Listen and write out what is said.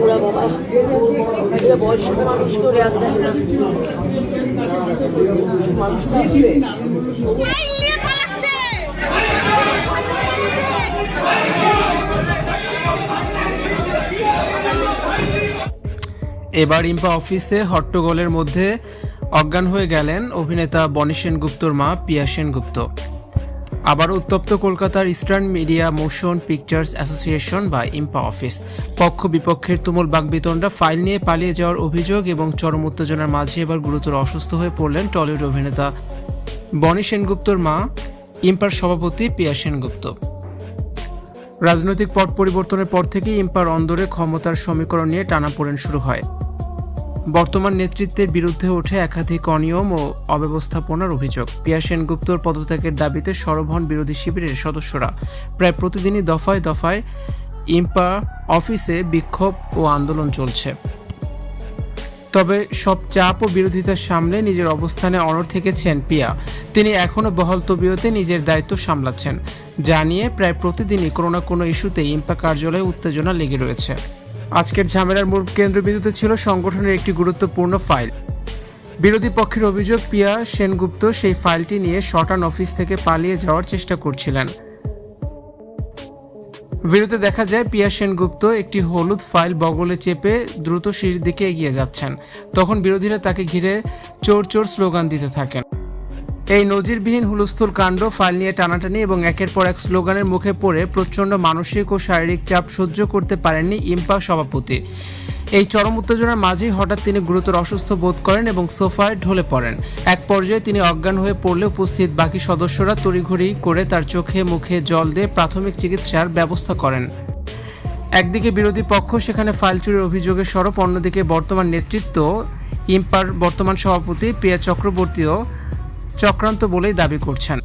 ওরা বাবা এরা বয়স্ক মানুষ করে আর দেয় না মানুষ এবার ইম্পা অফিসে হট্টগোলের মধ্যে অজ্ঞান হয়ে গেলেন অভিনেতা বনি সেনগুপ্তর মা পিয়া সেনগুপ্ত। আবার উত্তপ্ত কলকাতার eastern media motion pictures association বা ইম্পা অফিস। পক্ষ বিপক্ষের তুমুল বাকবিতণ্ডা, ফাইল নিয়ে পালিয়ে যাওয়ার অভিযোগ এবং চরম উত্তেজনার মাঝে এবার গুরুতর অসুস্থ হয়ে পড়লেন টলিউড অভিনেতা বনি সেনগুপ্তর মা ইম্পার সভাপতি পিয়া সেনগুপ্ত। রাজনৈতিক পট পরিবর্তনের পর থেকেই ইম্পার অন্দরে ক্ষমতার সমীকরণ নিয়ে টানাপোড়েন শুরু হয়। বর্তমান নেতৃত্বের বিরুদ্ধে ওঠে একাধিক অনিয়ম ও অব্যবস্থাপনার অভিযোগ। পিয়া সেনগুপ্তর পদত্যাগের দাবিতে সরব হন বিরোধী শিবিরের সদস্যরা। প্রায় প্রতিদিনই দফায় দফায় ইম্পা অফিসে বিক্ষোভ ও আন্দোলন চলছে। তবে সব চাপ ও বিরোধিতা সামলে নিজের অবস্থানে অনড় থেকেছেন পিয়া। তিনি এখনও বহাল তবিয়তে নিজের দায়িত্ব সামলাচ্ছেন, যা নিয়ে প্রায় প্রতিদিনই কোনো না কোনো ইস্যুতে ইম্পা কার্যালয়ে উত্তেজনা লেগে রয়েছে। আজকের ঝামেলার মূল কেন্দ্রবিন্দুতে ছিল সংগঠনের একটি গুরুত্বপূর্ণ ফাইল। বিরোধী পক্ষের অভিযোগ, পিয়া সেনগুপ্ত সেই ফাইলটি নিয়ে শটান অফিস থেকে পালিয়ে যাওয়ার চেষ্টা করছিলেন। ভিডিওতে দেখা যায় পিয়া সেনগুপ্ত একটি হলুদ ফাইল বগলে চেপে দ্রুত সিঁড়ির দিকে এগিয়ে যাচ্ছেন। তখন বিরোধীরা তাকে ঘিরে চোর চোর স্লোগান দিতে থাকেন। এই নজিরবিহীন হুলস্থুল কাণ্ড, ফাইল নিয়ে টানাটানি এবং একের পর এক স্লোগানের মুখে পড়ে প্রচণ্ড মানসিক ও শারীরিক চাপ সহ্য করতে পারেননি ইম্পা সভাপতি। এই চরম উত্তেজনার মাঝেই হঠাৎ তিনি গুরুতর অসুস্থ বোধ করেন এবং সোফায় ঢলে পড়েন। এক পর্যায়ে তিনি অজ্ঞান হয়ে পড়লে উপস্থিত বাকি সদস্যরা তড়িঘড়ি করে তার চোখে মুখে জল দিয়ে প্রাথমিক চিকিৎসার ব্যবস্থা করেন। একদিকে বিরোধী পক্ষ সেখানে ফাইল চুরির অভিযোগে সরব, অন্যদিকে বর্তমান নেতৃত্ব ইম্পার বর্তমান সভাপতি পিয়া চক্রবর্তীও চক্রান্ত বলেই দাবি করছেন।